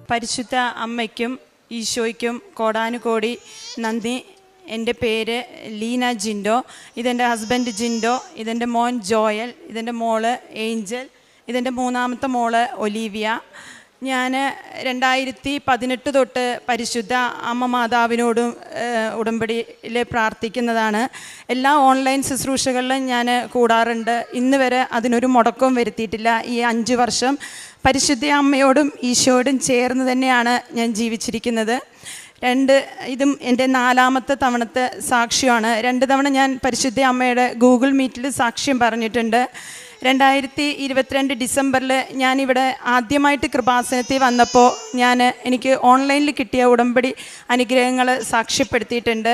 പരിശുദ്ധ അമ്മയ്ക്കും ഈശോയ്ക്കും കോടാനുകോടി നന്ദി. എൻ്റെ പേര് ലീന ജിൻഡോ, ഇതെൻ്റെ ഹസ്ബൻഡ് ജിൻഡോ, ഇതെൻ്റെ മോൻ ജോയൽ, ഇതെൻ്റെ മോള് ഏഞ്ചൽ, ഇതെൻ്റെ മൂന്നാമത്തെ മോള് ഒലീവിയ. ഞാൻ 2018 തൊട്ട് പരിശുദ്ധ അമ്മ മാതാവിനോടും ഉടമ്പടിയിൽ പ്രാർത്ഥിക്കുന്നതാണ്. എല്ലാ ഓൺലൈൻ ശുശ്രൂഷകളിലും ഞാൻ കൂടാറുണ്ട്. ഇന്ന് വരെ അതിനൊരു മുടക്കവും വരുത്തിയിട്ടില്ല. ഈ 5 വർഷം പരിശുദ്ധ അമ്മയോടും ഈശോയോടും ചേർന്ന് തന്നെയാണ് ഞാൻ ജീവിച്ചിരിക്കുന്നത്. ഇതും എൻ്റെ 4ാമത്തെ തവണത്തെ സാക്ഷ്യമാണ്. 2 തവണ ഞാൻ പരിശുദ്ധ അമ്മയുടെ ഗൂഗിൾ മീറ്റിൽ സാക്ഷ്യം പറഞ്ഞിട്ടുണ്ട്. 2022 ഡിസംബറിൽ ഞാനിവിടെ ആദ്യമായിട്ട് കൃപാസനത്തിൽ വന്നപ്പോൾ എനിക്ക് ഓൺലൈനിൽ കിട്ടിയ ഉടമ്പടി അനുഗ്രഹങ്ങൾ സാക്ഷ്യപ്പെടുത്തിയിട്ടുണ്ട്.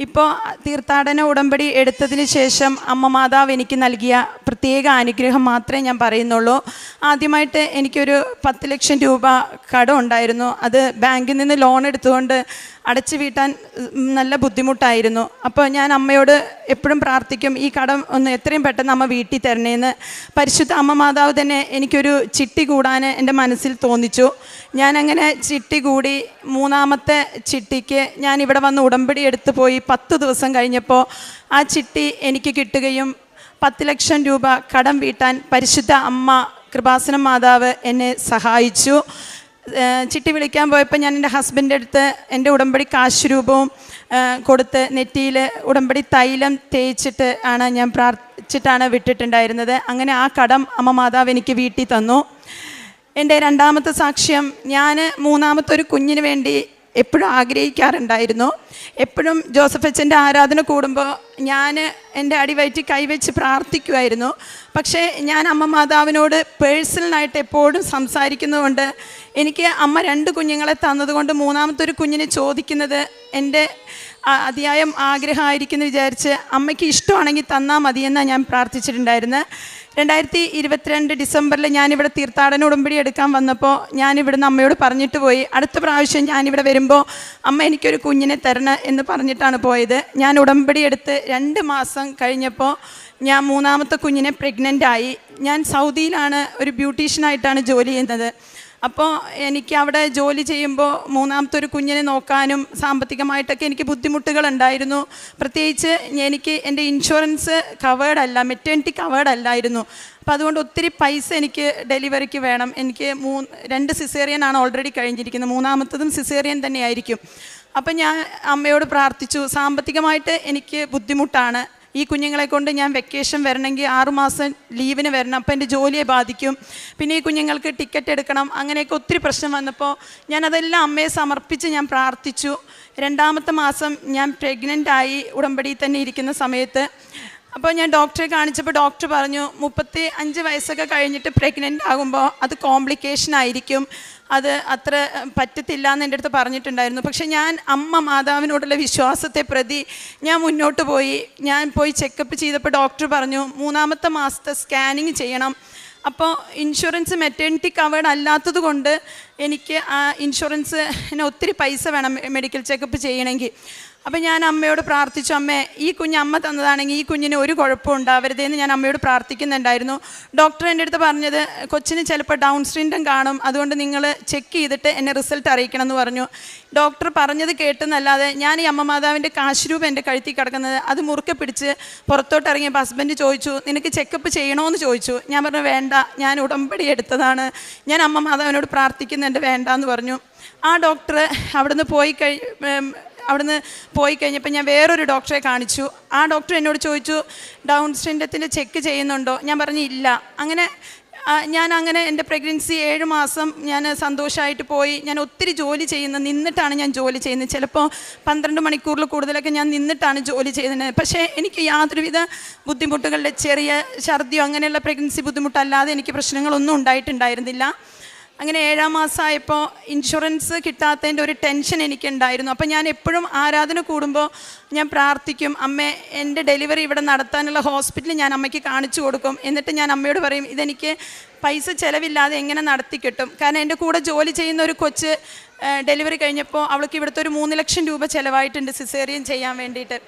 ഇപ്പോൾ തീർത്ഥാടന ഉടമ്പടി എടുത്തതിന് ശേഷം അമ്മ മാതാവ് എനിക്ക് നൽകിയ പ്രത്യേക അനുഗ്രഹം മാത്രമേ ഞാൻ പറയുന്നുള്ളൂ. ആദ്യമായിട്ട് എനിക്കൊരു 10 ലക്ഷം രൂപ കടം ഉണ്ടായിരുന്നു. അത് ബാങ്കിൽ നിന്ന് ലോൺ എടുത്തുകൊണ്ട് അടച്ചു വീട്ടാൻ നല്ല ബുദ്ധിമുട്ടായിരുന്നു. അപ്പോൾ ഞാൻ അമ്മയോട് എപ്പോഴും പ്രാർത്ഥിക്കും, ഈ കടം ഒന്ന് എത്രയും പെട്ടെന്ന് അമ്മ വീട്ടിൽ തരണേന്ന്. പരിശുദ്ധ അമ്മ മാതാവ് തന്നെ എനിക്കൊരു ചിട്ടി കൂടാൻ എൻ്റെ മനസ്സിൽ തോന്നിച്ചു. ഞാനങ്ങനെ ചിട്ടി കൂടി 3ാമത്തെ ചിട്ടിക്ക് ഞാൻ ഇവിടെ വന്ന് ഉടമ്പടി എടുത്തു പോയി. 10 ദിവസം കഴിഞ്ഞപ്പോൾ ആ ചിട്ടി എനിക്ക് കിട്ടുകയും 10 ലക്ഷം രൂപ കടം വീട്ടാൻ പരിശുദ്ധ അമ്മ കൃപാസന മാതാവ് എന്നെ സഹായിച്ചു. ചിട്ടി വിളിക്കാൻ പോയപ്പോൾ ഞാൻ എൻ്റെ ഹസ്ബൻഡിൻ്റെ അടുത്ത് എൻ്റെ ഉടമ്പടി കാശ് രൂപവും കൊടുത്ത് നെറ്റിയിൽ ഉടമ്പടി തൈലം തേച്ചിട്ട് ഞാൻ പ്രാർത്ഥിച്ചിട്ടാണ് വിട്ടിട്ടുണ്ടായിരുന്നത്. അങ്ങനെ ആ കടം അമ്മ മാതാവ് എനിക്ക് വീട്ടിൽ തന്നു. എൻ്റെ 2ാമത്തെ സാക്ഷ്യം, ഞാൻ 3ാമത്തെ ഒരു കുഞ്ഞിന് വേണ്ടി എപ്പോഴും ആഗ്രഹിക്കാറുണ്ടായിരുന്നു. എപ്പോഴും ജോസഫ് അച്ഛൻ്റെ ആരാധന കൂടുമ്പോൾ ഞാൻ എൻ്റെ അടിവയറ്റിൽ കൈവച്ച് പ്രാർത്ഥിക്കുമായിരുന്നു. പക്ഷേ ഞാൻ അമ്മ മാതാവിനോട് പേഴ്സണലായിട്ട് എപ്പോഴും സംസാരിക്കുന്നതുകൊണ്ട് എനിക്ക് അമ്മ 2 കുഞ്ഞുങ്ങളെ തന്നതുകൊണ്ട് 3ാമത്തെ ഒരു കുഞ്ഞിനെ ചോദിക്കുന്നത് എൻ്റെ അതിയായ ആഗ്രഹമായിരിക്കുമെന്ന് വിചാരിച്ച് അമ്മയ്ക്ക് ഇഷ്ടമാണെങ്കിൽ തന്നാൽ മതിയെന്നാണ് ഞാൻ പ്രാർത്ഥിച്ചിട്ടുണ്ടായിരുന്നത്. 2022 ഡിസംബറിൽ ഞാനിവിടെ തീർത്ഥാടന ഉടമ്പടി എടുക്കാൻ വന്നപ്പോൾ ഞാനിവിടുന്ന് അമ്മയോട് പറഞ്ഞിട്ട് പോയി, അടുത്ത പ്രാവശ്യം ഞാനിവിടെ വരുമ്പോൾ അമ്മ എനിക്കൊരു കുഞ്ഞിനെ തരണം എന്ന് പറഞ്ഞിട്ടാണ് പോയത്. ഞാൻ ഉടമ്പടി എടുത്ത് 2 മാസം കഴിഞ്ഞപ്പോൾ ഞാൻ 3ാമത്തെ കുഞ്ഞിനെ പ്രഗ്നൻ്റ് ആയി. ഞാൻ സൗദിയിലാണ് ഒരു ബ്യൂട്ടീഷ്യനായിട്ടാണ് ജോലി ചെയ്യുന്നത്. അപ്പോൾ എനിക്ക് അവിടെ ജോലി ചെയ്യുമ്പോൾ 3ാമത്തെ ഒരു കുഞ്ഞിനെ നോക്കാനും സാമ്പത്തികമായിട്ടൊക്കെ എനിക്ക് ബുദ്ധിമുട്ടുകളുണ്ടായിരുന്നു. പ്രത്യേകിച്ച് എനിക്ക് എൻ്റെ ഇൻഷുറൻസ് കവേർഡല്ല, മെറ്റേണിറ്റി കവേർഡ് അല്ലായിരുന്നു. അപ്പോൾ അതുകൊണ്ട് ഒത്തിരി പൈസ എനിക്ക് ഡെലിവറിക്ക് വേണം. എനിക്ക് 2 സിസേറിയനാണ് ഓൾറെഡി കഴിഞ്ഞിരിക്കുന്നത്, 3ാമത്തതും സിസേറിയൻ തന്നെയായിരിക്കും. അപ്പം ഞാൻ അമ്മയോട് പ്രാർത്ഥിച്ചു, സാമ്പത്തികമായിട്ട് എനിക്ക് ബുദ്ധിമുട്ടാണ്, ഈ കുഞ്ഞുങ്ങളെ കൊണ്ട് ഞാൻ വെക്കേഷൻ വരണമെങ്കിൽ 6 മാസം ലീവിന് വരണം, അപ്പോൾ എൻ്റെ ജോലിയെ ബാധിക്കും, പിന്നെ ഈ കുഞ്ഞുങ്ങൾക്ക് ടിക്കറ്റ് എടുക്കണം, അങ്ങനെയൊക്കെ ഒത്തിരി പ്രശ്നം വന്നപ്പോൾ ഞാനതെല്ലാം അമ്മയെ സമർപ്പിച്ച് ഞാൻ പ്രാർത്ഥിച്ചു. 2ാമത്തെ മാസം ഞാൻ പ്രഗ്നൻ്റായി ഉടമ്പടിയിൽ തന്നെ ഇരിക്കുന്ന സമയത്ത്. അപ്പോൾ ഞാൻ ഡോക്ടറെ കാണിച്ചപ്പോൾ ഡോക്ടർ പറഞ്ഞു 35 വയസ്സൊക്കെ കഴിഞ്ഞിട്ട് പ്രഗ്നൻ്റ് ആകുമ്പോൾ അത് കോംപ്ലിക്കേഷൻ ആയിരിക്കും, അത് അത്ര പറ്റത്തില്ല എന്ന് എൻ്റെ അടുത്ത് പറഞ്ഞിട്ടുണ്ടായിരുന്നു. പക്ഷേ ഞാൻ അമ്മ മാതാവിനോടുള്ള വിശ്വാസത്തെ പ്രതി ഞാൻ മുന്നോട്ട് പോയി. ഞാൻ പോയി ചെക്കപ്പ് ചെയ്തപ്പോൾ ഡോക്ടർ പറഞ്ഞു 3ാമത്തെ മാസത്തെ സ്കാനിങ് ചെയ്യണം. അപ്പോൾ ഇൻഷുറൻസ് മെറ്റേണിറ്റി കവേർഡ് അല്ലാത്തത് കൊണ്ട് എനിക്ക് ആ ഇൻഷുറൻസിന് ഒത്തിരി പൈസ വേണം മെഡിക്കൽ ചെക്കപ്പ് ചെയ്യണമെങ്കിൽ. അപ്പോൾ ഞാൻ അമ്മയോട് പ്രാർത്ഥിച്ചു, അമ്മേ ഈ കുഞ്ഞ് അമ്മ തന്നതാണെങ്കിൽ ഈ കുഞ്ഞിന് ഒരു കുഴപ്പം ഉണ്ടാവരുതെന്ന് ഞാൻ അമ്മയോട് പ്രാർത്ഥിക്കുന്നുണ്ടായിരുന്നു. ഡോക്ടർ എൻ്റെ അടുത്ത് പറഞ്ഞത് കൊച്ചിന് ചിലപ്പോൾ ഡൗൺ സിൻഡ്രോം കാണും, അതുകൊണ്ട് നിങ്ങൾ ചെക്ക് ചെയ്തിട്ട് എന്നെ റിസൾട്ട് അറിയിക്കണം എന്ന് പറഞ്ഞു. ഡോക്ടർ പറഞ്ഞത് കേട്ടെന്നല്ലാതെ ഞാൻ ഈ അമ്മ മാതാവിൻ്റെ കാശ് രൂപ എൻ്റെ കഴുത്തിൽ കിടക്കുന്നത് അത് മുറുക്കെ പിടിച്ച് പുറത്തോട്ട് ഇറങ്ങിയപ്പോൾ ഹസ്ബൻഡ് ചോദിച്ചു, നിനക്ക് ചെക്കപ്പ് ചെയ്യണമെന്ന് ചോദിച്ചു. ഞാൻ പറഞ്ഞു വേണ്ട, ഞാൻ ഉടമ്പടി എടുത്തതാണ്, ഞാൻ അമ്മ മാതാവിനോട് പ്രാർത്ഥിക്കുന്നുണ്ട്, വേണ്ടാന്ന് പറഞ്ഞു. ആ ഡോക്ടർ അവിടുന്ന് പോയി കഴിഞ്ഞപ്പോൾ ഞാൻ വേറൊരു ഡോക്ടറെ കാണിച്ചു. ആ ഡോക്ടർ എന്നോട് ചോദിച്ചു, ഡൗൺ സിൻഡ്രോത്തിൻ്റെ ചെക്ക് ചെയ്യുന്നുണ്ടോ? ഞാൻ പറഞ്ഞു ഇല്ല. അങ്ങനെ എൻ്റെ പ്രഗ്നൻസി 7 മാസം ഞാൻ സന്തോഷമായിട്ട് പോയി. ഞാൻ ഒത്തിരി ജോലി നിന്നിട്ടാണ് ഞാൻ ജോലി ചെയ്യുന്നത്. ചിലപ്പോൾ 12 മണിക്കൂറിൽ കൂടുതലൊക്കെ ഞാൻ നിന്നിട്ടാണ് ജോലി ചെയ്യുന്നത്. പക്ഷേ എനിക്ക് യാതൊരുവിധ ബുദ്ധിമുട്ടുകളുടെ ചെറിയ ഛർദിയോ അങ്ങനെയുള്ള പ്രഗ്നൻസി ബുദ്ധിമുട്ടല്ലാതെ എനിക്ക് പ്രശ്നങ്ങളൊന്നും ഉണ്ടായിട്ടുണ്ടായിരുന്നില്ല. അങ്ങനെ 7ാം മാസമായപ്പോൾ ഇൻഷുറൻസ് കിട്ടാത്തതിൻ്റെ ഒരു ടെൻഷൻ എനിക്കുണ്ടായിരുന്നു. അപ്പോൾ ഞാൻ എപ്പോഴും ആരാധന കൂടുമ്പോൾ ഞാൻ പ്രാർത്ഥിക്കും, അമ്മേ എൻ്റെ ഡെലിവറി ഇവിടെ നടത്താനുള്ള ഹോസ്പിറ്റൽ ഞാൻ അമ്മയ്ക്ക് കാണിച്ചു കൊടുക്കും. എന്നിട്ട് ഞാൻ അമ്മയോട് പറയും, ഇതെനിക്ക് പൈസ ചിലവില്ലാതെ എങ്ങനെ നടത്തി കിട്ടും? കാരണം എൻ്റെ കൂടെ ജോലി ചെയ്യുന്ന ഒരു കൊച്ച് ഡെലിവറി കഴിഞ്ഞപ്പോൾ അവൾക്ക് ഇവിടുത്തെ ഒരു 3 ലക്ഷം രൂപ ചിലവായിട്ടുണ്ട് സിസേറിയൻ ചെയ്യാൻ വേണ്ടിയിട്ട്.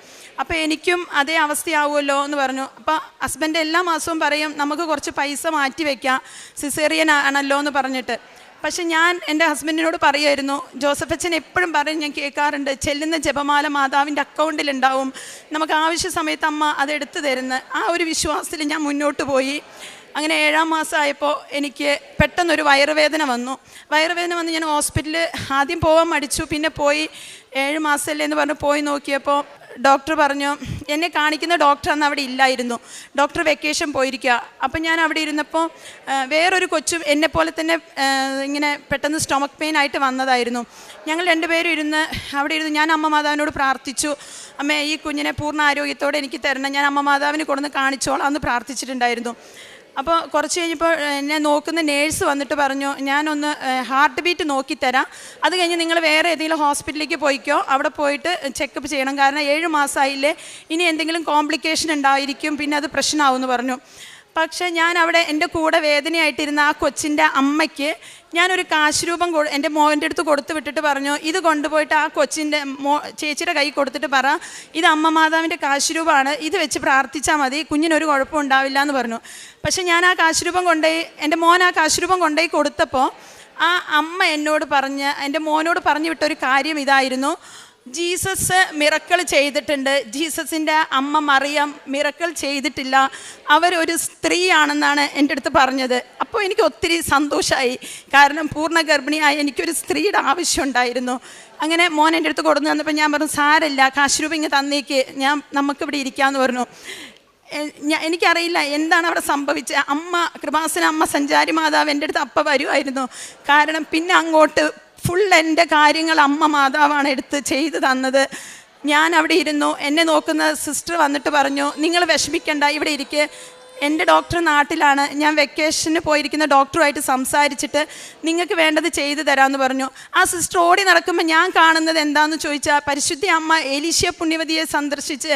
അപ്പോൾ എനിക്കും അതേ അവസ്ഥയാവുമല്ലോ എന്ന് പറഞ്ഞു. അപ്പോൾ ഹസ്ബൻഡ് എല്ലാ മാസവും പറയും നമുക്ക് കുറച്ച് പൈസ മാറ്റി വയ്ക്കാം, സിസേറിയൻ ആണല്ലോ എന്ന് പറഞ്ഞിട്ട്. പക്ഷെ ഞാൻ എൻ്റെ ഹസ്ബൻഡിനോട് പറയുമായിരുന്നു, ജോസഫ് അച്ഛൻ എപ്പോഴും പറയും, ഞാൻ കേൾക്കാറുണ്ട്, ചെല്ലുന്ന ജപമാല മാതാവിൻ്റെ അക്കൗണ്ടിലുണ്ടാവും, നമുക്ക് ആവശ്യ സമയത്ത് അമ്മ അതെടുത്ത് തരുന്ന ആ ഒരു വിശ്വാസത്തിൽ ഞാൻ മുന്നോട്ട് പോയി. അങ്ങനെ 7-ാം മാസമായപ്പോൾ എനിക്ക് പെട്ടെന്നൊരു വയറുവേദന വന്നു. ഞാൻ ഹോസ്പിറ്റലിൽ ആദ്യം പോകാൻ മടിച്ചു, പിന്നെ പോയി. 7 മാസമല്ലേ എന്ന് പറഞ്ഞ് പോയി നോക്കിയപ്പോൾ ഡോക്ടർ പറഞ്ഞു, എന്നെ കാണിക്കുന്ന ഡോക്ടർ അന്ന് അവിടെ ഇല്ലായിരുന്നു, ഡോക്ടർ വെക്കേഷൻ പോയിരിക്കുക. അപ്പം ഞാൻ അവിടെ ഇരുന്നപ്പോൾ വേറൊരു കൊച്ചും എന്നെപ്പോലെ തന്നെ ഇങ്ങനെ പെട്ടെന്ന് സ്റ്റൊമക്ക് പെയിൻ ആയിട്ട് വന്നതായിരുന്നു. ഞങ്ങൾ രണ്ടുപേരും അവിടെ ഇരുന്ന് ഞാൻ അമ്മ മാതാവിനോട് പ്രാർത്ഥിച്ചു, അമ്മേ ഈ കുഞ്ഞിനെ പൂർണ്ണ ആരോഗ്യത്തോടെ എനിക്ക് തരണം, ഞാൻ അമ്മ മാതാവിന് കൊണ്ടുവന്ന് കാണിച്ചോളാം എന്ന് പ്രാർത്ഥിച്ചിട്ടുണ്ടായിരുന്നു. അപ്പോൾ കുറച്ച് കഴിഞ്ഞപ്പോൾ എന്നെ നോക്കുന്ന നേഴ്സ് വന്നിട്ട് പറഞ്ഞു, ഞാനൊന്ന് ഹാർട്ട് ബീറ്റ് നോക്കിത്തരാം, അത് കഴിഞ്ഞ് നിങ്ങൾ വേറെ ഏതെങ്കിലും ഹോസ്പിറ്റലിലേക്ക് പോയിക്കോ, അവിടെ പോയിട്ട് ചെക്കപ്പ് ചെയ്യണം, കാരണം 7 മാസമായില്ലേ, ഇനി എന്തെങ്കിലും കോംപ്ലിക്കേഷൻ ഉണ്ടായിരിക്കും, പിന്നെ അത് പ്രശ്നമാവുമെന്ന് പറഞ്ഞു. പക്ഷേ ഞാൻ അവിടെ എൻ്റെ കൂടെ വേദനയായിട്ടിരുന്ന ആ കൊച്ചിൻ്റെ അമ്മയ്ക്ക് ഞാനൊരു കാശ് രൂപം എൻ്റെ മോൻ്റെ അടുത്ത് കൊടുത്തു വിട്ടിട്ട് പറഞ്ഞു, ഇത് കൊണ്ടുപോയിട്ട് ആ കൊച്ചിൻ്റെ ചേച്ചിയുടെ കൈ കൊടുത്തിട്ട് പറ, ഇത് അമ്മ മാതാവിൻ്റെ കാശ് രൂപമാണ്, ഇത് വെച്ച് പ്രാർത്ഥിച്ചാൽ മതി, കുഞ്ഞിനൊരു കുഴപ്പം ഉണ്ടാവില്ല എന്ന് പറഞ്ഞു. പക്ഷെ ഞാൻ ആ കാശ് രൂപം കൊണ്ടുപോയി, എൻ്റെ മോൻ ആ കാശ് രൂപം കൊണ്ടുപോയി കൊടുത്തപ്പോൾ ആ അമ്മ എൻ്റെ മോനോട് പറഞ്ഞു വിട്ടൊരു കാര്യം ഇതായിരുന്നു, ജീസസ് മിറക്കിൾ ചെയ്തിട്ടുണ്ട്, ജീസസിൻ്റെ അമ്മ മറിയം മിറക്കിൾ ചെയ്തിട്ടില്ല, അവരൊരു സ്ത്രീയാണെന്നാണ് എൻ്റെ അടുത്ത് പറഞ്ഞത്. അപ്പോൾ എനിക്ക് ഒത്തിരി സന്തോഷമായി, കാരണം പൂർണ്ണ ഗർഭിണിയായി എനിക്കൊരു സ്ത്രീയുടെ ആവശ്യമുണ്ടായിരുന്നു. അങ്ങനെ മോൻ എൻ്റെ അടുത്ത് കൊടുത്തു തന്നപ്പോൾ ഞാൻ പറഞ്ഞു, സാരമില്ല, കാശ് രൂപ ഇങ്ങ് തന്നേക്ക്, നമുക്കിവിടെ ഇരിക്കാമെന്ന് പറഞ്ഞു. എനിക്കറിയില്ല എന്താണ് അവിടെ സംഭവിച്ചത്. കൃപാസന അമ്മ സഞ്ചാരി മാതാവ് എൻ്റെ അടുത്ത് അപ്പം വരുമായിരുന്നു, കാരണം പിന്നെ അങ്ങോട്ട് ഫുൾ എൻ്റെ കാര്യങ്ങൾ അമ്മ മാതാവാണ് എടുത്ത് ചെയ്തു തന്നത്. ഞാൻ അവിടെ ഇരുന്നു, എന്നെ നോക്കുന്ന സിസ്റ്റർ വന്നിട്ട് പറഞ്ഞു, നിങ്ങൾ വിഷമിക്കണ്ട, ഇവിടെ ഇരിക്കെ, എൻ്റെ ഡോക്ടർ നാട്ടിലാണ്, ഞാൻ വെക്കേഷന് പോയിരിക്കുന്ന ഡോക്ടറുമായിട്ട് സംസാരിച്ചിട്ട് നിങ്ങൾക്ക് വേണ്ടത് ചെയ്തു തരാമെന്ന് പറഞ്ഞു. ആ സിസ്റ്റർ ഓടി നടക്കുമ്പോൾ ഞാൻ കാണുന്നത് എന്താണെന്ന് ചോദിച്ചാൽ, പരിശുദ്ധ അമ്മ എലീശ്യ പുണ്യവതിയെ സന്ദർശിച്ച്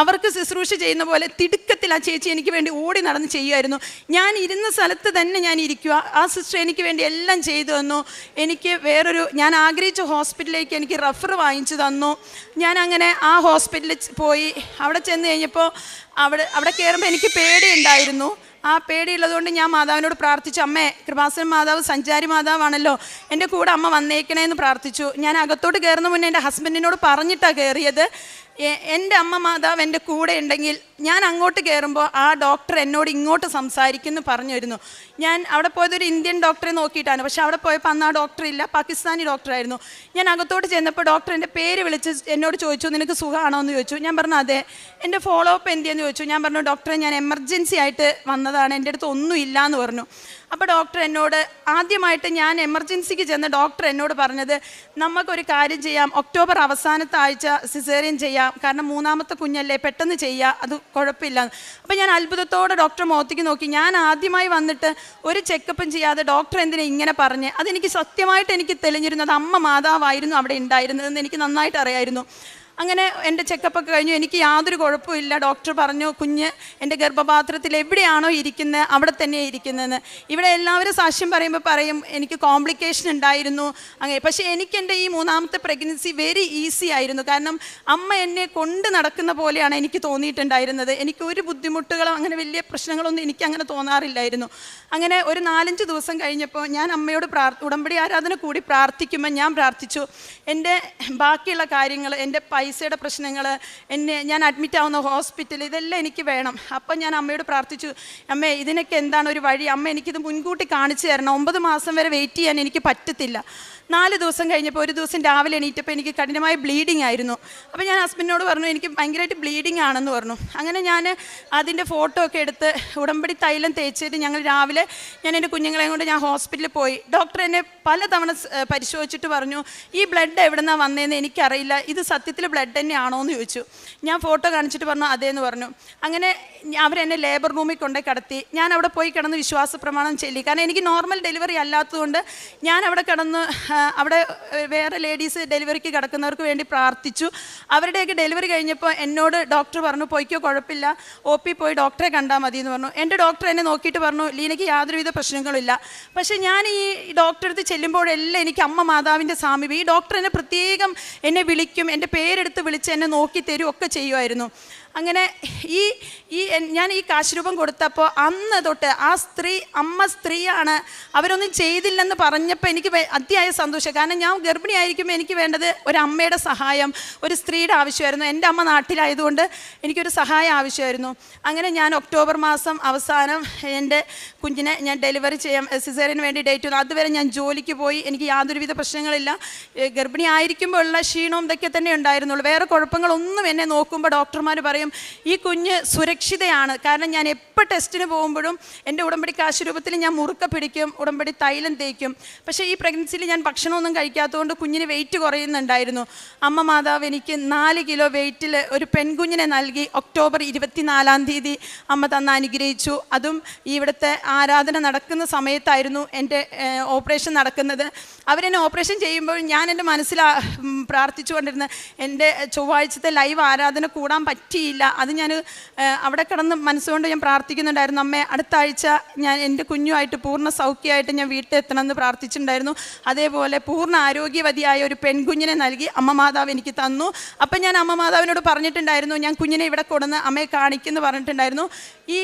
അവർക്ക് ശുശ്രൂഷ ചെയ്യുന്ന പോലെ തിടുക്കത്തിൽ ആ ചേച്ചി എനിക്ക് വേണ്ടി ഓടി നടന്ന് ചെയ്യുമായിരുന്നു. ഞാൻ ഇരുന്ന സ്ഥലത്ത് തന്നെ ഞാൻ ഇരിക്കുക, ആ സിസ്റ്റർ എനിക്ക് വേണ്ടി എല്ലാം ചെയ്തു തന്നു. എനിക്ക് ഞാൻ ആഗ്രഹിച്ച ഹോസ്പിറ്റലിലേക്ക് എനിക്ക് റെഫർ വാങ്ങിച്ചു തന്നു. ഞാൻ അങ്ങനെ ആ ഹോസ്പിറ്റലിൽ പോയി. അവിടെ ചെന്ന് കഴിഞ്ഞപ്പോൾ അവിടെ കയറുമ്പോൾ എനിക്ക് പേടിയുണ്ടായിരുന്നു. ആ പേടിയുള്ളതുകൊണ്ട് ഞാൻ മാതാവിനോട് പ്രാർത്ഥിച്ചു, അമ്മേ കൃപാസന മാതാവ് സഞ്ചാരി മാതാവാണല്ലോ, എൻ്റെ കൂടെ അമ്മ വന്നേക്കണേ എന്ന് പ്രാർത്ഥിച്ചു. ഞാൻ അകത്തോട്ട് കയറുന്ന മുന്നേ എൻ്റെ ഹസ്ബൻഡിനോട് പറഞ്ഞിട്ടാണ് കയറിയത്, എൻ്റെ അമ്മ മാതാവ് എൻ്റെ കൂടെ ഉണ്ടെങ്കിൽ ഞാൻ അങ്ങോട്ട് കയറുമ്പോൾ ആ ഡോക്ടർ എന്നോട് ഇങ്ങോട്ട് സംസാരിക്കുമെന്ന് പറഞ്ഞിരുന്നു. ഞാൻ അവിടെ പോയതൊരു ഇന്ത്യൻ ഡോക്ടറെ നോക്കിയിട്ടാണ്, പക്ഷെ അവിടെ പോയപ്പോൾ അന്ന് ആ ഡോക്ടർ ഇല്ല, പാകിസ്ഥാനി ഡോക്ടറായിരുന്നു. ഞാൻ അകത്തോട്ട് ചെന്നപ്പോൾ ഡോക്ടർ എൻ്റെ പേര് വിളിച്ച് എന്നോട് ചോദിച്ചു, നിനക്ക് സുഖമാണോ എന്ന് ചോദിച്ചു. ഞാൻ പറഞ്ഞു അതെ. എൻ്റെ ഫോളോ അപ്പ് എന്തെന്ന് ചോദിച്ചു. ഞാൻ പറഞ്ഞു, ഡോക്ടറെ ഞാൻ എമർജൻസി ആയിട്ട് വന്നതാണ്, എൻ്റെ അടുത്ത് ഒന്നും ഇല്ല എന്ന് പറഞ്ഞു. അപ്പോൾ ഡോക്ടർ എന്നോട് ആദ്യമായിട്ട് ഞാൻ എമർജൻസിക്ക് ചെന്ന് ഡോക്ടർ എന്നോട് പറഞ്ഞത്, നമുക്കൊരു കാര്യം ചെയ്യാം, ഒക്ടോബർ അവസാനത്തെ ആഴ്ച സിസേറിയൻ ചെയ്യാം, കാരണം 3ാമത്തെ കുഞ്ഞല്ലേ, പെട്ടെന്ന് ചെയ്യുക, അത് കുഴപ്പമില്ല. അപ്പോൾ ഞാൻ അത്ഭുതത്തോടെ ഡോക്ടർ മുഖത്തേക്ക് നോക്കി. ഞാൻ ആദ്യമായി വന്നിട്ട് ഒരു ചെക്കപ്പും ചെയ്യാതെ ഡോക്ടർ എന്തിനാ ഇങ്ങനെ പറഞ്ഞ്, അതെനിക്ക് സത്യമായിട്ട് എനിക്ക് തെളിഞ്ഞിരുന്നത് അമ്മ മാതാവായിരുന്നു അവിടെ ഉണ്ടായിരുന്നതെന്ന് എനിക്ക് നന്നായിട്ട് അറിയായിരുന്നു. അങ്ങനെ എൻ്റെ ചെക്കപ്പൊക്കെ കഴിഞ്ഞു, എനിക്ക് യാതൊരു കുഴപ്പമില്ല. ഡോക്ടർ പറഞ്ഞു, കുഞ്ഞ് എൻ്റെ ഗർഭപാത്രത്തിൽ എവിടെയാണോ ഇരിക്കുന്നത് അവിടെ തന്നെ ഇരിക്കുന്നതെന്ന്. ഇവിടെ എല്ലാവരും സാക്ഷ്യം പറയുമ്പോൾ പറയും എനിക്ക് കോംപ്ലിക്കേഷൻ ഉണ്ടായിരുന്നു അങ്ങനെ. പക്ഷേ എനിക്ക് എൻ്റെ ഈ 3ാമത്തെ പ്രഗ്നൻസി വെരി ഈസി ആയിരുന്നു, കാരണം അമ്മ എന്നെ കൊണ്ട് നടക്കുന്ന പോലെയാണ് എനിക്ക് തോന്നിയിട്ടുണ്ടായിരുന്നത്. എനിക്ക് ഒരു ബുദ്ധിമുട്ടുകളോ അങ്ങനെ വലിയ പ്രശ്നങ്ങളൊന്നും എനിക്ക് അങ്ങനെ തോന്നാറില്ലായിരുന്നു. അങ്ങനെ ഒരു 4-5 ദിവസം കഴിഞ്ഞപ്പോൾ ഞാൻ അമ്മയോട് ഉടമ്പടി ആരാധന കൂടി പ്രാർത്ഥിക്കുമ്പോൾ ഞാൻ പ്രാർത്ഥിച്ചു, എൻ്റെ ബാക്കിയുള്ള കാര്യങ്ങൾ, എൻ്റെ പൈസയുടെ പ്രശ്നങ്ങൾ, ഞാൻ അഡ്മിറ്റ് ആവുന്ന ഹോസ്പിറ്റൽ, ഇതെല്ലാം എനിക്ക് വേണം. അപ്പം ഞാൻ അമ്മയോട് പ്രാർത്ഥിച്ചു, അമ്മേ ഇതിനൊക്കെ എന്താണ് ഒരു വഴി, അമ്മ എനിക്കിത് മുൻകൂട്ടി കാണിച്ചു തരണം, 9 മാസം വരെ വെയിറ്റ് ചെയ്യാൻ എനിക്ക് പറ്റത്തില്ല. 4 ദിവസം കഴിഞ്ഞപ്പോൾ ഒരു ദിവസം രാവിലെ എണീറ്റപ്പോൾ എനിക്ക് കഠിനമായ ബ്ലീഡിങ് ആയിരുന്നു. അപ്പോൾ ഞാൻ ഹസ്ബൻഡിനോട് പറഞ്ഞു, എനിക്ക് ഭയങ്കരമായിട്ട് ബ്ലീഡിങ് ആണെന്ന് പറഞ്ഞു. അങ്ങനെ ഞാൻ അതിൻ്റെ ഫോട്ടോ ഒക്കെ എടുത്ത് ഉടമ്പടി തൈലം തേച്ചിട്ട് രാവിലെ ഞാൻ എൻ്റെ കുഞ്ഞുങ്ങളെയും കൊണ്ട് ഞാൻ ഹോസ്പിറ്റലിൽ പോയി. ഡോക്ടർ എന്നെ പലതവണ പരിശോധിച്ചിട്ട് പറഞ്ഞു, ഈ ബ്ലഡ് എവിടെ നിന്നാണ് വന്നതെന്ന് എനിക്കറിയില്ല, ഇത് സത്യത്തിൽ ബ്ലഡ് തന്നെയാണോ എന്ന് ചോദിച്ചു. ഞാൻ ഫോട്ടോ കാണിച്ചിട്ട് പറഞ്ഞു അതേന്ന് പറഞ്ഞു. അങ്ങനെ അവരെന്നെ ലേബർ റൂമിൽ കൊണ്ടേ കിടത്തി. ഞാൻ അവിടെ പോയി കിടന്ന് വിശ്വാസ പ്രമാണം ചൊല്ലി, കാരണം എനിക്ക് നോർമൽ ഡെലിവറി അല്ലാത്തതുകൊണ്ട് ഞാൻ അവിടെ കിടന്ന് അവിടെ വേറെ ലേഡീസ് ഡെലിവറിക്ക് കിടക്കുന്നവർക്ക് വേണ്ടി പ്രാർത്ഥിച്ചു. അവരുടെയൊക്കെ ഡെലിവറി കഴിഞ്ഞപ്പോൾ എന്നോട് ഡോക്ടർ പറഞ്ഞു, പോയിക്കോ കുഴപ്പമില്ല, OP പോയി ഡോക്ടറെ കണ്ടാൽ മതി എന്ന് പറഞ്ഞു. എൻ്റെ ഡോക്ടർ എന്നെ നോക്കിയിട്ട് പറഞ്ഞു, ലീനയ്ക്ക് യാതൊരുവിധ പ്രശ്നങ്ങളില്ല. പക്ഷേ ഞാൻ ഈ ഡോക്ടറെ അടുത്ത് ചെല്ലുമ്പോഴെല്ലാം എനിക്ക് അമ്മ മാതാവിൻ്റെ സാമീപ്യം, ഈ ഡോക്ടർ എന്നെ പ്രത്യേകം എന്നെ വിളിക്കും, എൻ്റെ പേരെടുത്ത് വിളിച്ച് എന്നെ നോക്കി തരും ഒക്കെ ചെയ്യുമായിരുന്നു. അങ്ങനെ ഈ ഈ ഞാൻ ഈ കാശ് രൂപം കൊടുത്തപ്പോൾ അന്ന് തൊട്ട് ആ സ്ത്രീയാണ് അവരൊന്നും ചെയ്തില്ലെന്ന് പറഞ്ഞപ്പോൾ എനിക്ക് അതിയായ സന്തോഷം. കാരണം ഞാൻ ഗർഭിണിയായിരിക്കുമ്പോൾ എനിക്ക് വേണ്ടത് ഒരു അമ്മയുടെ സഹായം, ഒരു സ്ത്രീയുടെ ആവശ്യമായിരുന്നു. എൻ്റെ അമ്മ നാട്ടിലായതുകൊണ്ട് എനിക്കൊരു സഹായം ആവശ്യമായിരുന്നു. അങ്ങനെ ഞാൻ ഒക്ടോബർ മാസം അവസാനം എൻ്റെ കുഞ്ഞിനെ ഞാൻ ഡെലിവറി ചെയ്യാൻ സിസേറിയന് വേണ്ടി ഡേറ്റ് ചെയ്തു. അതുവരെ ഞാൻ ജോലിക്ക് പോയി. എനിക്ക് യാതൊരുവിധ പ്രശ്നങ്ങളില്ല. ഗർഭിണി ആയിരിക്കുമ്പോൾ ഉള്ള ക്ഷീണവും ഇതൊക്കെ തന്നെ ഉണ്ടായിരുന്നുള്ളൂ. വേറെ കുഴപ്പങ്ങളൊന്നും എന്നെ നോക്കുമ്പോൾ ഡോക്ടർമാർ പറയും ഈ കുഞ്ഞ് സുരക്ഷിതയാണ്. കാരണം ഞാൻ എപ്പോൾ ടെസ്റ്റിന് പോകുമ്പോഴും എൻ്റെ ഉടമ്പടി കാശ് രൂപത്തിൽ ഞാൻ മുറുക്ക പിടിക്കും, ഉടമ്പടി തൈലം തേക്കും. പക്ഷേ ഈ പ്രഗ്നൻസിയിൽ ഞാൻ ഭക്ഷണമൊന്നും കഴിക്കാത്തതുകൊണ്ട് കുഞ്ഞിന് വെയിറ്റ് കുറയുന്നുണ്ടായിരുന്നു. അമ്മ മാതാവ് എനിക്ക് 4 കിലോ വെയിറ്റിൽ ഒരു പെൺകുഞ്ഞിനെ നൽകി. ഒക്ടോബർ 24-ാം തീയതി അമ്മ തന്ന് അനുഗ്രഹിച്ചു. അതും ഇവിടുത്തെ ആരാധന നടക്കുന്ന സമയത്തായിരുന്നു എൻ്റെ ഓപ്പറേഷൻ നടക്കുന്നത്. അവരെന്നെ ഓപ്പറേഷൻ ചെയ്യുമ്പോൾ ഞാൻ എൻ്റെ മനസ്സിൽ പ്രാർത്ഥിച്ചുകൊണ്ടിരുന്ന എൻ്റെ ചൊവ്വാഴ്ചത്തെ ലൈവ് ആരാധന കൂടാൻ പറ്റിയില്ല. അത് ഞാൻ അവിടെ കിടന്ന് മനസ്സുകൊണ്ട് ഞാൻ പ്രാർത്ഥിക്കുന്നുണ്ടായിരുന്നു. അമ്മേ, അടുത്ത ആഴ്ച ഞാൻ എൻ്റെ കുഞ്ഞുമായിട്ട് പൂർണ്ണ സൗഖ്യമായിട്ട് ഞാൻ വീട്ടിലെത്തണമെന്ന് പ്രാർത്ഥിച്ചിട്ടുണ്ടായിരുന്നു. അതേപോലെ പൂർണ്ണ ആരോഗ്യവതിയായ ഒരു പെൺകുഞ്ഞിനെ നൽകി അമ്മ മാതാവ് എനിക്ക് തന്നു. അപ്പം ഞാൻ അമ്മ മാതാവിനോട് പറഞ്ഞിട്ടുണ്ടായിരുന്നു ഞാൻ കുഞ്ഞിനെ ഇവിടെ കൊടുന്ന് അമ്മയെ കാണിക്കുമെന്ന് പറഞ്ഞിട്ടുണ്ടായിരുന്നു. ഈ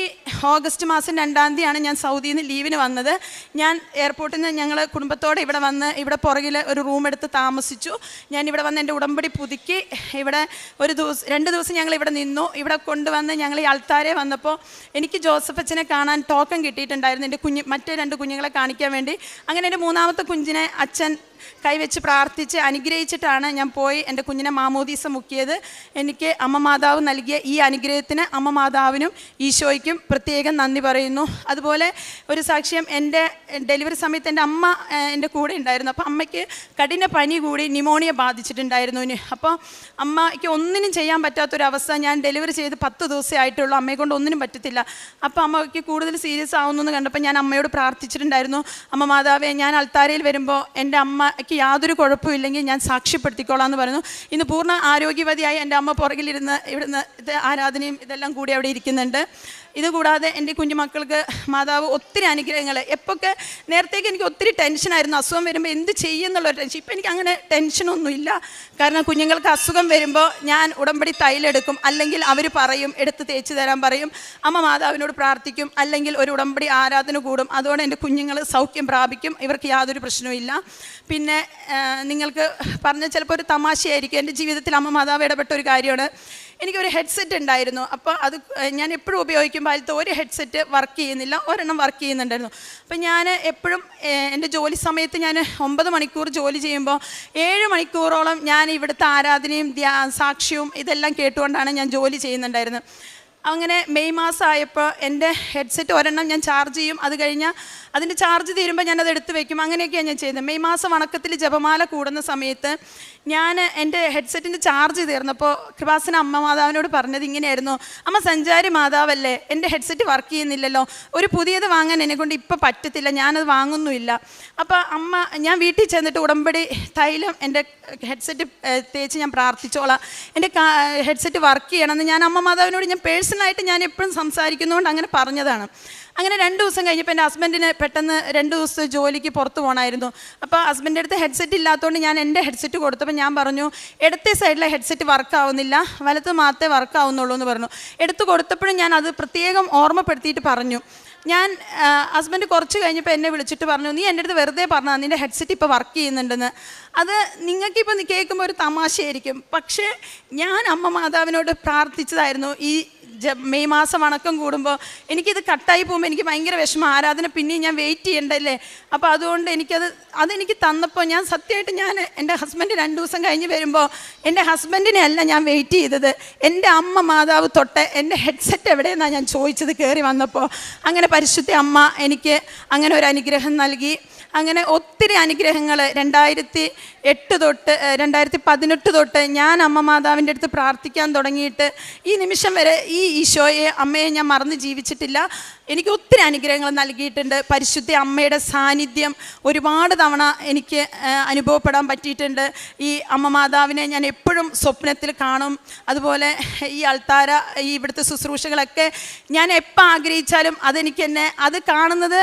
ഓഗസ്റ്റ് മാസം 2-ാം തീയതിയാണ് ഞാൻ സൗദിയിൽ നിന്ന് ലീവിന് വന്നത്. ഞാൻ എയർപോർട്ടിൽ നിന്ന് ഞങ്ങൾ കുടുംബത്തോടെ ഇവിടെ വന്ന് ഇവിടെ പുറകിൽ ഒരു റൂം എടുത്ത് താമസിച്ചു. ഞാൻ ഇവിടെ വന്ന് എൻ്റെ ഉടമ്പടി പുതുക്കി ഇവിടെ 2 ദിവസം ഞങ്ങൾ ഇവിടെ നിന്നു. ഇവിടെ കൊണ്ടുവന്ന് ഞങ്ങൾ ഈ അൾത്താരെ വന്നപ്പോൾ എനിക്ക് ജോസഫ് അച്ഛനെ കാണാൻ ടോക്കൺ കിട്ടിയിട്ടുണ്ടായിരുന്നു, എൻ്റെ മറ്റേ 2 കുഞ്ഞുങ്ങളെ കാണിക്കാൻ വേണ്ടി. അങ്ങനെ എൻ്റെ 3-ാമത്തെ കുഞ്ഞിനെ അച്ഛൻ കൈവച്ച് പ്രാർത്ഥിച്ച് അനുഗ്രഹിച്ചിട്ടാണ് ഞാൻ പോയി എൻ്റെ കുഞ്ഞിനെ മാമോദീസ മുക്കിയത്. എനിക്ക് അമ്മ മാതാവ് നൽകിയ ഈ അനുഗ്രഹത്തിന് അമ്മ മാതാവിനും ഈശോയ്ക്കും പ്രത്യേകം നന്ദി പറയുന്നു. അതുപോലെ ഒരു സാക്ഷ്യം, എൻ്റെ ഡെലിവറി സമയത്ത് എൻ്റെ അമ്മ എൻ്റെ കൂടെ ഉണ്ടായിരുന്നു. അപ്പോൾ അമ്മയ്ക്ക് കഠിന പനി കൂടി ന്യൂമോണിയ ബാധിച്ചിട്ടുണ്ടായിരുന്നു. അപ്പോൾ അമ്മയ്ക്ക് ഒന്നിനും ചെയ്യാൻ പറ്റാത്തൊരവസ്ഥ. ഞാൻ ഡെലിവറി ചെയ്ത് 10 ദിവസമേ ആയിട്ടുള്ളൂ. അമ്മയെ കൊണ്ട് ഒന്നിനും പറ്റത്തില്ല. അപ്പോൾ അമ്മയ്ക്ക് കൂടുതൽ സീരിയസ് ആവുന്നു എന്ന് കണ്ടപ്പോൾ ഞാൻ അമ്മയോട് പ്രാർത്ഥിച്ചിട്ടുണ്ടായിരുന്നു, അമ്മ മാതാവേ, ഞാൻ അൾത്താരയിൽ വരുമ്പോൾ എൻ്റെ അമ്മയ്ക്ക് യാതൊരു കുഴപ്പമില്ലെങ്കിൽ ഞാൻ സാക്ഷ്യപ്പെടുത്തിക്കോളാം എന്ന് പറയുന്നു. ഇന്ന് പൂർണ്ണ ആരോഗ്യവതിയായി എൻ്റെ അമ്മ പുറകിലിരുന്ന് ഇവിടുന്ന് ആരാധനയും ഇതെല്ലാം കൂടി അവിടെ ഇരിക്കുന്നുണ്ട്. ഇതുകൂടാതെ എൻ്റെ കുഞ്ഞുമക്കൾക്ക് മാതാവ് ഒത്തിരി അനുഗ്രഹങ്ങൾ. എപ്പോഴൊക്കെ നേരത്തേക്ക് എനിക്ക് ഒത്തിരി ടെൻഷനായിരുന്നു, അസുഖം വരുമ്പോൾ എന്ത് ചെയ്യുമെന്നുള്ളൊരു ടെൻഷൻ. ഇപ്പം എനിക്ക് അങ്ങനെ ടെൻഷനൊന്നുമില്ല. കാരണം കുഞ്ഞുങ്ങൾക്ക് അസുഖം വരുമ്പോൾ ഞാൻ ഉടമ്പടി തൈലെടുക്കും, അല്ലെങ്കിൽ അവർ പറയും എടുത്ത് തേച്ച് തരാൻ പറയും, അമ്മ മാതാവിനോട് പ്രാർത്ഥിക്കും, അല്ലെങ്കിൽ ഒരു ഉടമ്പടി ആരാധന കൂടും. അതോടെ എൻ്റെ കുഞ്ഞുങ്ങൾ സൗഖ്യം പ്രാപിക്കും. ഇവർക്ക് യാതൊരു പ്രശ്നവുമില്ല. പിന്നെ നിങ്ങൾക്ക് പറഞ്ഞ ചിലപ്പോൾ ഒരു തമാശയായിരിക്കും, എൻ്റെ ജീവിതത്തിൽ അമ്മ മാതാവ് ഇടപെട്ട ഒരു കാര്യമാണ്. എനിക്കൊരു ഹെഡ്സെറ്റ് ഉണ്ടായിരുന്നു. അപ്പോൾ അത് ഞാൻ എപ്പോഴും ഉപയോഗിക്കുമ്പോൾ അതിലത്തെ ഒരു ഹെഡ്സെറ്റ് വർക്ക് ചെയ്യുന്നില്ല, ഒരെണ്ണം വർക്ക് ചെയ്യുന്നുണ്ടായിരുന്നു. അപ്പം ഞാൻ എപ്പോഴും എൻ്റെ ജോലി സമയത്ത് ഞാൻ 9 മണിക്കൂർ ജോലി ചെയ്യുമ്പോൾ 7 മണിക്കൂറോളം ഞാൻ ഇവിടുത്തെ ആരാധനയും സാക്ഷ്യവും ഇതെല്ലാം കേട്ടുകൊണ്ടാണ് ഞാൻ ജോലി ചെയ്യുന്നുണ്ടായിരുന്നത്. അങ്ങനെ മെയ് മാസം ആയപ്പോൾ എൻ്റെ ഹെഡ്സെറ്റ് ഒരെണ്ണം ഞാൻ ചാർജ് ചെയ്യും, അത് കഴിഞ്ഞാൽ അതിൻ്റെ ചാർജ് തീരുമ്പോൾ ഞാനത് എടുത്ത് വയ്ക്കും. അങ്ങനെയൊക്കെയാണ് ഞാൻ ചെയ്യുന്നത്. മെയ് മാസം വണക്കത്തിൽ ജപമാല കൂടുന്ന സമയത്ത് ഞാൻ എൻ്റെ ഹെഡ്സെറ്റിൻ്റെ ചാർജ് തീർന്നപ്പോൾ കൃപാസന അമ്മ മാതാവിനോട് പറഞ്ഞത് ഇങ്ങനെയായിരുന്നു, അമ്മ സഞ്ചാരി മാതാവല്ലേ, എൻ്റെ ഹെഡ്സെറ്റ് വർക്ക് ചെയ്യുന്നില്ലല്ലോ, ഒരു പുതിയത് വാങ്ങാൻ എന്നെക്കൊണ്ട് ഇപ്പോൾ പറ്റത്തില്ല, ഞാനത് വാങ്ങുന്നുമില്ല. അപ്പോൾ അമ്മ, ഞാൻ വീട്ടിൽ ചെന്നിട്ട് ഉടമ്പടി തൈലം എൻ്റെ ഹെഡ്സെറ്റ് തേച്ച് ഞാൻ പ്രാർത്ഥിച്ചോളാം, എൻ്റെ ഹെഡ്സെറ്റ് വർക്ക് ചെയ്യണമെന്ന് ഞാൻ അമ്മ മാതാവിനോട് ഞാൻ പേഴ്സണലായിട്ട് ഞാൻ എപ്പോഴും സംസാരിക്കുന്നതുകൊണ്ട് അങ്ങനെ പറഞ്ഞതാണ്. അങ്ങനെ 2 ദിവസം കഴിഞ്ഞപ്പോൾ എൻ്റെ ഹസ്ബൻഡിന് പെട്ടെന്ന് 2 ദിവസം ജോലിക്ക് പുറത്ത് പോകണമായിരുന്നു. അപ്പോൾ ഹസ്ബൻഡിൻ്റെ അടുത്ത് ഹെഡ്സെറ്റ് ഇല്ലാത്തതുകൊണ്ട് ഞാൻ എൻ്റെ ഹെഡ്സെറ്റ് കൊടുത്തപ്പോൾ ഞാൻ പറഞ്ഞു, ഇടത്തെ സൈഡിലെ ഹെഡ്സെറ്റ് വർക്ക് ആവുന്നില്ല, വലത്ത് മാത്രമേ വർക്ക് ആവുന്നുള്ളൂ എന്ന് പറഞ്ഞു. എടുത്ത് കൊടുത്തപ്പോഴും ഞാൻ അത് പ്രത്യേകം ഓർമ്മപ്പെടുത്തിയിട്ട് പറഞ്ഞു. ഞാൻ ഹസ്ബൻഡ് കുറച്ച് കഴിഞ്ഞപ്പോൾ എന്നെ വിളിച്ചിട്ട് പറഞ്ഞു, നീ എൻ്റെ അടുത്ത് വെറുതെ പറഞ്ഞാൽ നിൻ്റെ ഹെഡ്സെറ്റ് ഇപ്പോൾ വർക്ക് ചെയ്യുന്നുണ്ടെന്ന്. അത് നിങ്ങൾക്കിപ്പോൾ കേൾക്കുമ്പോൾ ഒരു തമാശയായിരിക്കും, പക്ഷേ ഞാൻ അമ്മ മാതാവിനോട് പ്രാർത്ഥിച്ചതായിരുന്നു. ഈ മെയ് മാസം വണക്കം കൂടുമ്പോൾ എനിക്കിത് കട്ടായി പോകുമ്പോൾ എനിക്ക് ഭയങ്കര വിഷമം, ആരാധന പിന്നെയും ഞാൻ വെയിറ്റ് ചെയ്യണ്ടല്ലേ. അപ്പോൾ അതുകൊണ്ട് അതെനിക്ക് തന്നപ്പോൾ ഞാൻ സത്യമായിട്ട് ഞാൻ എൻ്റെ ഹസ്ബൻഡ് 2 ദിവസം കഴിഞ്ഞ് വരുമ്പോൾ എൻ്റെ ഹസ്ബൻഡിനെ അല്ല ഞാൻ വെയിറ്റ് ചെയ്തത്, എൻ്റെ അമ്മ മാതാവ് തൊട്ട് എൻ്റെ ഹെഡ്സെറ്റ് എവിടെയെന്നാണ് ഞാൻ ചോദിച്ചത് കയറി വന്നപ്പോൾ. അങ്ങനെ പരിശുദ്ധ അമ്മ എനിക്ക് അങ്ങനെ ഒരു അനുഗ്രഹം നൽകി. അങ്ങനെ ഒത്തിരി അനുഗ്രഹങ്ങൾ 2008 തൊട്ട് 2018 തൊട്ട് ഞാൻ അമ്മ മാതാവിൻ്റെ അടുത്ത് പ്രാർത്ഥിക്കാൻ തുടങ്ങിയിട്ട് ഈ നിമിഷം വരെ ഈ ഈശോയെ, അമ്മയെ ഞാൻ മറന്ന് ജീവിച്ചിട്ടില്ല. എനിക്ക് ഒത്തിരി അനുഗ്രഹങ്ങൾ നൽകിയിട്ടുണ്ട്. പരിശുദ്ധ അമ്മയുടെ സാന്നിധ്യം ഒരുപാട് തവണ എനിക്ക് അനുഭവപ്പെടാൻ പറ്റിയിട്ടുണ്ട്. ഈ അമ്മ മാതാവിനെ ഞാൻ എപ്പോഴും സ്വപ്നത്തിൽ കാണും. അതുപോലെ ഈ അൾത്താര, ഈ ഇവിടുത്തെ ശുശ്രൂഷകളൊക്കെ ഞാൻ എപ്പോൾ ആഗ്രഹിച്ചാലും അത് കാണുന്നത്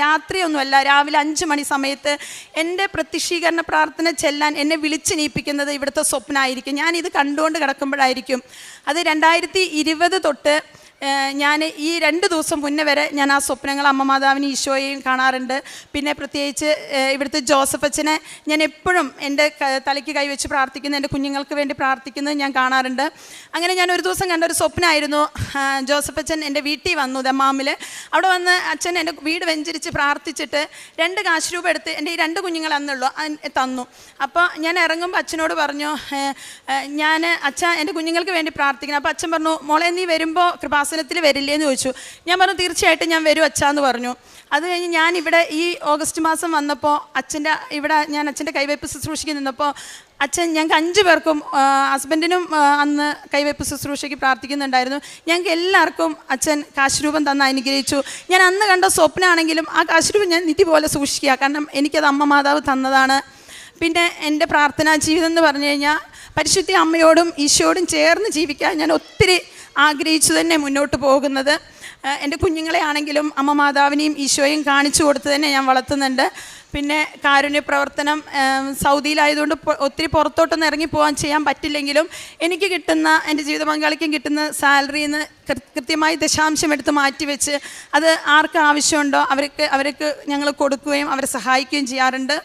രാത്രിയൊന്നുമല്ല, രാവിലെ 5 മണി സമയത്ത് എൻ്റെ പ്രത്യക്ഷീകരണ പ്രാർത്ഥന ചെല്ലാൻ എന്നെ വിളിച്ചെണീപ്പിക്കുന്നത് ഇവിടുത്തെ സ്വപ്നമായിരിക്കും. ഞാനിത് കണ്ടുകൊണ്ട് കിടക്കുമ്പോഴായിരിക്കും. അത് 2020 തൊട്ട് ഞാൻ ഈ 2 ദിവസം മുന്നേ വരെ ഞാൻ ആ സ്വപ്നങ്ങൾ അമ്മ മാതാവിനെ ഈശോയെയും കാണാറുണ്ട്. പിന്നെ പ്രത്യേകിച്ച് ഇവിടുത്തെ ജോസഫ് അച്ഛനെ ഞാൻ എപ്പോഴും എൻ്റെ തലയ്ക്ക് കൈവച്ച് പ്രാർത്ഥിക്കുന്നു, എൻ്റെ കുഞ്ഞുങ്ങൾക്ക് വേണ്ടി പ്രാർത്ഥിക്കുന്നത് ഞാൻ കാണാറുണ്ട്. അങ്ങനെ ഞാൻ ഒരു ദിവസം കണ്ട ഒരു സ്വപ്നമായിരുന്നു. ജോസഫ് അച്ഛൻ എൻ്റെ വീട്ടിൽ വന്നു, ദമ്മാമിൽ. അവിടെ വന്ന് അച്ഛൻ എൻ്റെ വീട് വെഞ്ചരിച്ച് പ്രാർത്ഥിച്ചിട്ട് 2 കാശ് രൂപ എടുത്ത് എൻ്റെ ഈ 2 കുഞ്ഞുങ്ങൾ അന്നുള്ളൂ തന്നു. അപ്പോൾ ഞാൻ ഇറങ്ങുമ്പോൾ അച്ഛനോട് പറഞ്ഞു, ഞാൻ അച്ഛൻ എൻ്റെ കുഞ്ഞുങ്ങൾക്ക് വേണ്ടി പ്രാർത്ഥിക്കണം. അപ്പോൾ അച്ഛൻ പറഞ്ഞു, മോളെ നീ വരുമ്പോൾ കൃപാസനത്തിൽ വരില്ലേന്ന് ചോദിച്ചു. ഞാൻ പറഞ്ഞു തീർച്ചയായിട്ടും ഞാൻ വരും അച്ഛാന്ന് പറഞ്ഞു. അത് കഴിഞ്ഞ് ഞാൻ ഇവിടെ ഈ ഓഗസ്റ്റ് മാസം വന്നപ്പോൾ ഞാൻ അച്ഛൻ്റെ കൈവയ്പ്പ് ശുശ്രൂഷയ്ക്ക് നിന്നപ്പോൾ അച്ഛൻ ഞങ്ങൾക്ക് 5 പേർക്കും ഹസ്ബൻഡിനും അന്ന് കൈവയ്പ്പ് ശുശ്രൂഷയ്ക്ക് പ്രാർത്ഥിക്കുന്നുണ്ടായിരുന്നു. ഞങ്ങൾക്ക് എല്ലാവർക്കും അച്ഛൻ കാശുരൂപം തന്ന് അനുഗ്രഹിച്ചു. ഞാൻ അന്ന് കണ്ട സ്വപ്നമാണെങ്കിലും ആ കാശുരൂപം ഞാൻ നിധി പോലെ സൂക്ഷിക്കുക, കാരണം എനിക്കത് അമ്മ മാതാവ് തന്നതാണ്. പിന്നെ എൻ്റെ പ്രാർത്ഥനാ ജീവിതം എന്ന് പറഞ്ഞു കഴിഞ്ഞാൽ പരിശുദ്ധ അമ്മയോടും ഈശോയോടും ചേർന്ന് ജീവിക്കാൻ ഞാൻ ഒത്തിരി ആഗ്രഹിച്ചു തന്നെ മുന്നോട്ട് പോകുന്നത്. എൻ്റെ കുഞ്ഞുങ്ങളെ ആണെങ്കിലും അമ്മ മാതാവിനെയും ഈശോയും കാണിച്ചു കൊടുത്ത് തന്നെ ഞാൻ വളർത്തുന്നുണ്ട്. പിന്നെ കാരുണ്യ പ്രവർത്തനം സൗദിയിലായതുകൊണ്ട് ഒത്തിരി പുറത്തോട്ടൊന്നും ഇറങ്ങിപ്പോകാൻ ചെയ്യാൻ പറ്റില്ലെങ്കിലും എനിക്ക് കിട്ടുന്ന, എൻ്റെ ജീവിത പങ്കാളിക്കും കിട്ടുന്ന സാലറിയിൽ നിന്ന് കൃത്യമായി ദശാംശം എടുത്ത് മാറ്റിവെച്ച് അത് ആർക്ക് ആവശ്യമുണ്ടോ അവർക്ക് ഞങ്ങൾ കൊടുക്കുകയും അവരെ സഹായിക്കുകയും ചെയ്യാറുണ്ട്.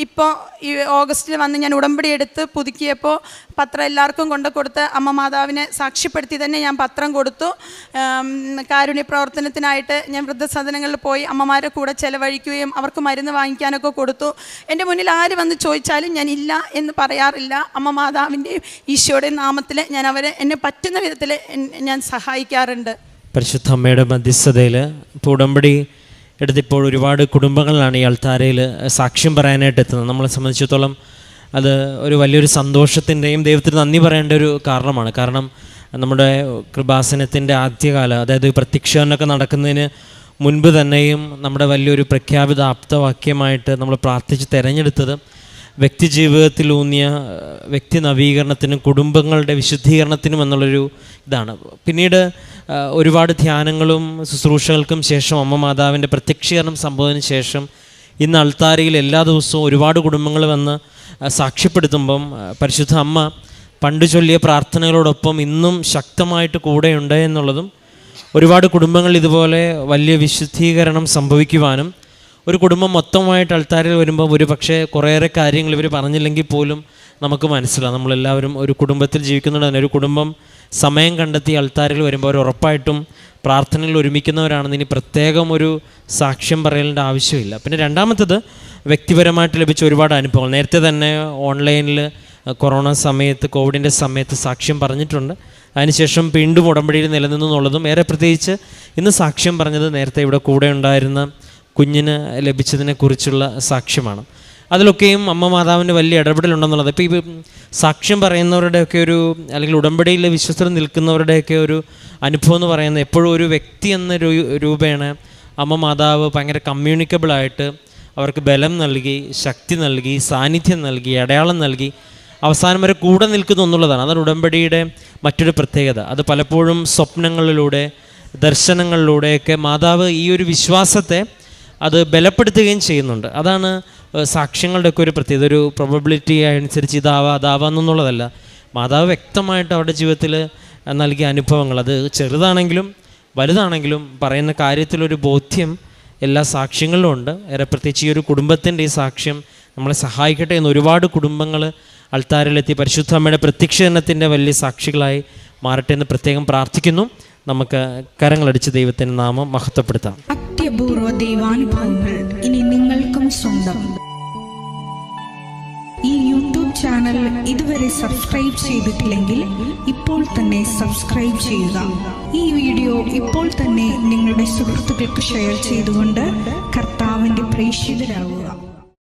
ഇപ്പോൾ ഈ ഓഗസ്റ്റിൽ വന്ന് ഞാൻ ഉടമ്പടി എടുത്ത് പുതുക്കിയപ്പോൾ പത്രം എല്ലാവർക്കും കൊടുത്ത് അമ്മ മാതാവിനെ സാക്ഷ്യപ്പെടുത്തി തന്നെ ഞാൻ പത്രം കൊടുത്തു. കാരുണ്യ പ്രവർത്തനത്തിനായിട്ട് ഞാൻ വൃദ്ധസദനങ്ങളിൽ പോയി അമ്മമാരെ കൂടെ ചെലവഴിക്കുകയും അവർക്ക് മരുന്ന് വാങ്ങിക്കാനൊക്കെ കൊടുത്തു. എൻ്റെ മുന്നിൽ ആര് വന്ന് ചോദിച്ചാലും ഞാൻ ഇല്ല എന്ന് പറയാറില്ല. അമ്മ മാതാവിൻ്റെയും ഈശോയുടെയും നാമത്തിൽ ഞാൻ അവരെ എന്നെ പറ്റുന്ന വിധത്തിൽ ഞാൻ സഹായിക്കാറുണ്ട്. പരിശുദ്ധ അമ്മയുടെ മധ്യസ്ഥതയിൽ ഇപ്പോൾ ഉടമ്പടി എടുത്തിപ്പോൾ ഒരുപാട് കുടുംബങ്ങളിലാണ് ഈ അൾത്താരയിൽ സാക്ഷ്യം പറയാനായിട്ട് എത്തുന്നത്. നമ്മളെ സംബന്ധിച്ചിടത്തോളം അത് ഒരു വലിയൊരു സന്തോഷത്തിൻ്റെയും ദൈവത്തിന് നന്ദി പറയേണ്ട ഒരു കാരണമാണ്. കാരണം നമ്മുടെ കൃപാസനത്തിൻ്റെ ആദ്യകാലം, അതായത് പ്രത്യക്ഷീകരണമൊക്കെ നടക്കുന്നതിന് മുൻപ് തന്നെയും നമ്മുടെ വലിയൊരു പ്രഖ്യാപിത ആപ്തവാക്യമായിട്ട് നമ്മൾ പ്രാർത്ഥിച്ച് തിരഞ്ഞെടുത്തത് വ്യക്തി ജീവിതത്തിലൂന്നിയ വ്യക്തി നവീകരണത്തിനും കുടുംബങ്ങളുടെ വിശുദ്ധീകരണത്തിനും എന്നുള്ളൊരു ഇതാണ്. പിന്നീട് ഒരുപാട് ധ്യാനങ്ങളും ശുശ്രൂഷകൾക്കും ശേഷം അമ്മ മാതാവിൻ്റെ പ്രത്യക്ഷീകരണം സംഭവത്തിന് ശേഷം ഇന്ന് അൾത്താരയിൽ എല്ലാ ദിവസവും ഒരുപാട് കുടുംബങ്ങൾ വന്ന് സാക്ഷ്യപ്പെടുത്തുമ്പം പരിശുദ്ധ അമ്മ പണ്ട് ചൊല്ലിയ പ്രാർത്ഥനകളോടൊപ്പം ഇന്നും ശക്തമായിട്ട് കൂടെയുണ്ട് എന്നുള്ളതും, ഒരുപാട് കുടുംബങ്ങൾ ഇതുപോലെ വലിയ വിശുദ്ധീകരണം സംഭവിക്കുവാനും, ഒരു കുടുംബം മൊത്തമായിട്ട് അൾത്താരയിൽ വരുമ്പോൾ ഒരു പക്ഷേ കുറേയേറെ കാര്യങ്ങൾ ഇവർ പറഞ്ഞില്ലെങ്കിൽ പോലും നമുക്ക് മനസ്സിലാവും. നമ്മളെല്ലാവരും ഒരു കുടുംബത്തിൽ ജീവിക്കുന്നുണ്ട് തന്നെ. ഒരു കുടുംബം സമയം കണ്ടെത്തി അൾത്താരയിൽ വരുമ്പോൾ അവർ ഉറപ്പായിട്ടും പ്രാർത്ഥനയിൽ ഒരുമിക്കുന്നവരാണെന്ന് ഇനി പ്രത്യേകം ഒരു സാക്ഷ്യം പറയേണ്ട ആവശ്യമില്ല. പിന്നെ രണ്ടാമത്തത് വ്യക്തിപരമായിട്ട് ലഭിച്ച ഒരുപാട് അനുഭവങ്ങൾ. നേരത്തെ തന്നെ ഓൺലൈനിൽ കൊറോണ സമയത്ത്, കോവിഡിൻ്റെ സമയത്ത് സാക്ഷ്യം പറഞ്ഞിട്ടുണ്ട്. അതിനുശേഷം വീണ്ടും ഉടമ്പടിയിൽ നിലനിന്നു എന്നുള്ളതും, ഏറെ പ്രത്യേകിച്ച് ഇന്ന് സാക്ഷ്യം പറഞ്ഞത് നേരത്തെ ഇവിടെ കൂടെ ഉണ്ടായിരുന്ന കുഞ്ഞിന് ലഭിച്ചതിനെക്കുറിച്ചുള്ള സാക്ഷ്യമാണ്. അതിലൊക്കെയും അമ്മ മാതാവിൻ്റെ വലിയ ഇടപെടലുണ്ടെന്നുള്ളത്. ഇപ്പോൾ ഈ സാക്ഷ്യം പറയുന്നവരുടെയൊക്കെ ഒരു, അല്ലെങ്കിൽ ഉടമ്പടിയിൽ വിശ്വസ്തർ നിൽക്കുന്നവരുടെയൊക്കെ ഒരു അനുഭവം എന്ന് പറയുന്നത് എപ്പോഴും ഒരു വ്യക്തി എന്ന രൂപേണ അമ്മ മാതാവ് ഭയങ്കര കമ്മ്യൂണിക്കബിളായിട്ട് അവർക്ക് ബലം നൽകി, ശക്തി നൽകി, സാന്നിധ്യം നൽകി, അടയാളം നൽകി, അവസാനം വരെ കൂടെ നിൽക്കുന്നു എന്നുള്ളതാണ്. അതാണ് ഉടമ്പടിയുടെ മറ്റൊരു പ്രത്യേകത. അത് പലപ്പോഴും സ്വപ്നങ്ങളിലൂടെ, ദർശനങ്ങളിലൂടെയൊക്കെ മാതാവ് ഈ ഒരു വിശ്വാസത്തെ അത് ബലപ്പെടുത്തുകയും ചെയ്യുന്നുണ്ട്. അതാണ് സാക്ഷ്യങ്ങളുടെയൊക്കെ ഒരു പ്രത്യേകത. ഒരു പ്രോബബിലിറ്റി അനുസരിച്ച് അതാവാന്നുള്ളതല്ല. മാതാവ് വ്യക്തമായിട്ട് അവരുടെ ജീവിതത്തിൽ നൽകിയ അനുഭവങ്ങൾ, അത് ചെറുതാണെങ്കിലും വലുതാണെങ്കിലും പറയുന്ന കാര്യത്തിലൊരു ബോധ്യം എല്ലാ സാക്ഷ്യങ്ങളിലും ഉണ്ട്. ഏറെ പ്രത്യേകിച്ച് ഈ ഒരു കുടുംബത്തിൻ്റെ ഈ സാക്ഷ്യം നമ്മളെ സഹായിക്കട്ടെ എന്ന് ഒരുപാട് കുടുംബങ്ങൾ അൾത്താരയിലെത്തി പരിശുദ്ധ അമ്മയുടെ പ്രത്യക്ഷീകരണത്തിൻ്റെ വലിയ സാക്ഷികളായി മാറട്ടെ എന്ന് പ്രത്യേകം പ്രാർത്ഥിക്കുന്നു. നമുക്ക് കരങ്ങളടിച്ച് ദൈവത്തിൻ്റെ നാമം മഹത്വപ്പെടുത്താം. അത്യപൂർവ ദൈവാനുഭവങ്ങൾ ഇനി നിങ്ങൾക്കും സ്വന്തം. ഈ യൂട്യൂബ് ചാനൽ ഇതുവരെ സബ്സ്ക്രൈബ് ചെയ്തിട്ടില്ലെങ്കിൽ ഇപ്പോൾ തന്നെ സബ്സ്ക്രൈബ് ചെയ്യുക. ഈ വീഡിയോ ഇപ്പോൾ തന്നെ നിങ്ങളുടെ സുഹൃത്തുക്കൾക്ക് ഷെയർ ചെയ്തുകൊണ്ട് കർത്താവിൻ്റെ പ്രേക്ഷിതരാകുക.